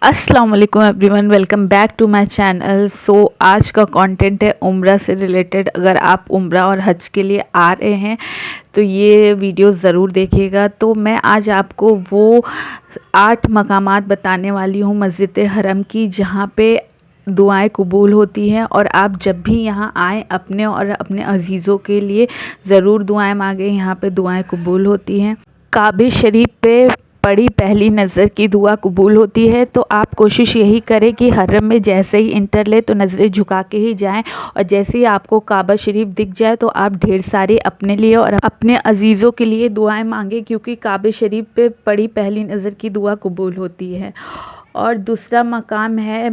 अस्सलाम वालेकुम everyone, welcome back to my channel. So आज का कंटेंट है उम्रा से रिलेटेड। अगर आप उम्रा और हज के लिए आ रहे हैं तो ये वीडियो ज़रूर देखिएगा। तो मैं आज आपको वो 8 मकामात बताने वाली हूँ मस्जिद हरम की, जहाँ पे दुआएं कबूल होती हैं। और आप जब भी यहाँ आएँ अपने और अपने अजीज़ों के लिए ज़रूर दुआएं मांगें, यहाँ पे दुआएं कबूल होती हैं। काबे शरीफ पे पड़ी पहली नज़र की दुआ कबूल होती है। तो आप कोशिश यही करें कि हरम में जैसे ही इंटर ले तो नज़रें झुका के ही जाएं, और जैसे ही आपको काबा शरीफ दिख जाए तो आप ढेर सारी अपने लिए और अपने अजीज़ों के लिए दुआएं मांगें, क्योंकि काबे शरीफ पे पड़ी पहली नज़र की दुआ कबूल होती है। और दूसरा मकाम है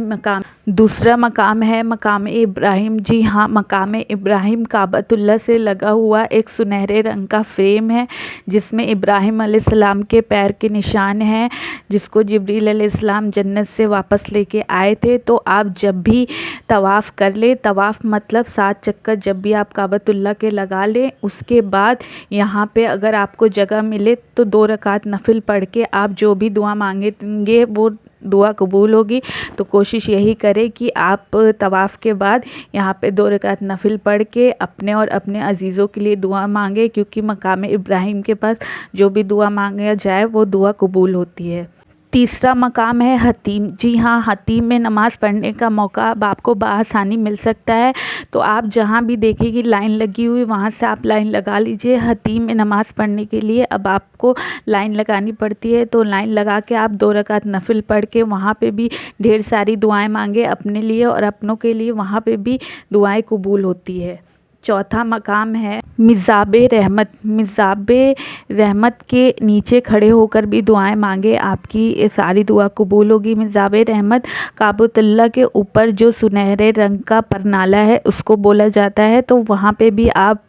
मकाम इब्राहिम। जी हाँ, मकाम इब्राहिम काबतुल्लाह से लगा हुआ एक सुनहरे रंग का फ्रेम है, जिसमें इब्राहिम अलैहिस्सलाम के पैर के निशान हैं, जिसको जिब्रील अलैहिस्सलाम जन्नत से वापस लेके आए थे। तो आप जब भी तवाफ़ कर लें, तवाफ़ मतलब 7 चक्कर जब भी आप काबतुल्लाह के लगा लें, उसके बाद यहाँ पे अगर आपको जगह मिले तो 2 रकात नफिल पढ़ के आप जो भी दुआ मांगेंगे वो दुआ कबूल होगी। तो कोशिश यही करें कि आप तवाफ़ के बाद यहाँ पे 2 रकात नफिल पढ़ के अपने और अपने अजीज़ों के लिए दुआ मांगे, क्योंकि मकाम इब्राहिम के पास जो भी दुआ मांगा जाए वो दुआ कबूल होती है। तीसरा मकाम है हतीम। जी हाँ, हतीम में नमाज़ पढ़ने का मौका अब आपको बआसानी मिल सकता है। तो आप जहाँ भी देखें कि लाइन लगी हुई, वहाँ से आप लाइन लगा लीजिए। हतीम में नमाज़ पढ़ने के लिए अब आपको लाइन लगानी पड़ती है, तो लाइन लगा के आप 2 रकात नफिल पढ़ के वहाँ पे भी ढेर सारी दुआएं मांगे अपने लिए और अपनों के लिए, वहाँ पे भी दुआएं कबूल होती है। चौथा मकाम है मिज़ाबे रहमत। मिज़ाबे रहमत के नीचे खड़े होकर भी दुआएं मांगे, आपकी सारी दुआ कबूल होगी। मिज़ाबे रहमत काबतुल्लाह के ऊपर जो सुनहरे रंग का परनाला है उसको बोला जाता है, तो वहाँ पे भी आप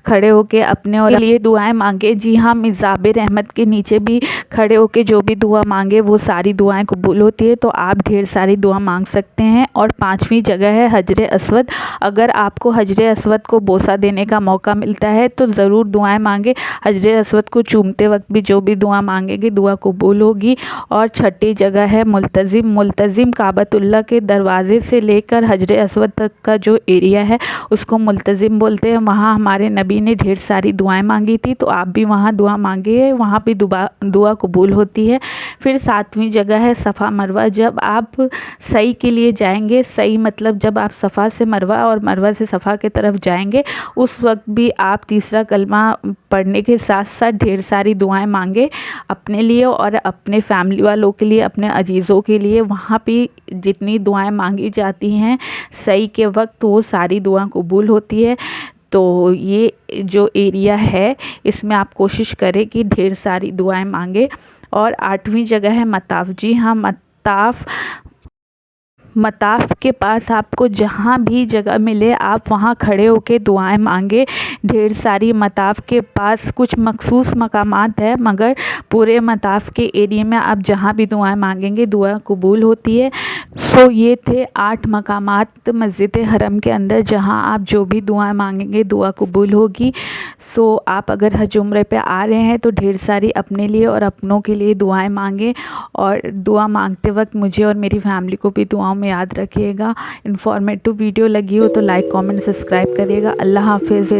खड़े होके अपने और लिए दुआएं मांगे। जी हाँ, मिज़ाबे रहमत के नीचे भी खड़े होके जो भी दुआ मांगे वो सारी दुआएं कबूल होती है। तो आप ढेर सारी दुआ मांग सकते हैं। और 5वीं जगह है हजरे अस्वद। अगर आपको हजरे अस्वद को बोसा देने का मौका मिलता है तो ज़रूर दुआएं मांगे। हजरे अस्वद को चूमते वक्त भी जो भी दुआ मांगेंगे दुआ कबूल होगी। और 6ठी जगह है मुल्तज़िम। मुल्तज़िम काबतुल्लाह के दरवाज़े से लेकर हजरे अस्वद तक का जो एरिया है उसको मुल्तज़िम बोलते हैं। वहाँ हमारे नबी ने ढेर सारी दुआएं मांगी थी, तो आप भी वहाँ दुआ मांगिए, वहाँ भी दुआ कबूल होती है। फिर 7वीं जगह है सफ़ा मरवा। जब आप सई के लिए जाएंगे, सई मतलब जब आप सफ़ा से मरवा और मरवा से सफ़ा की तरफ जाएंगे, उस वक्त भी आप तीसरा कलमा पढ़ने के साथ साथ ढेर सारी दुआएं मांगे अपने लिए और अपने फैमिली वालों के लिए, अपने अजीज़ों के लिए। वहाँ पे जितनी दुआएं मांगी जाती हैं सही के वक्त वो सारी दुआ कबूल होती है। तो ये जो एरिया है इसमें आप कोशिश करें कि ढेर सारी दुआएं मांगे। और 8वीं जगह है मताफ़। जी हाँ, मताफ़ के पास आपको जहाँ भी जगह मिले आप वहाँ खड़े होके दुआएं मांगे। ढेर सारी मताफ़ के पास कुछ मखसूस मकामात है, मगर पूरे मताफ़ के एरिया में आप जहाँ भी दुआएं मांगेंगे दुआ कबूल होती है। सो ये थे 8 मकामात मस्जिद हरम के अंदर, जहाँ आप जो भी दुआएं मांगेंगे दुआ कबूल होगी। सो आप अगर हज उम्रे पे आ रहे हैं तो ढेर सारी अपने लिए और अपनों के लिए दुआएं मांगें। और दुआ मांगते वक्त मुझे और मेरी फैमिली को भी दुआओं में याद रखिएगा। इन्फॉर्मेटिव वीडियो लगी हो तो लाइक, कमेंट, सब्सक्राइब करिएगा। अल्लाह हाफिज़।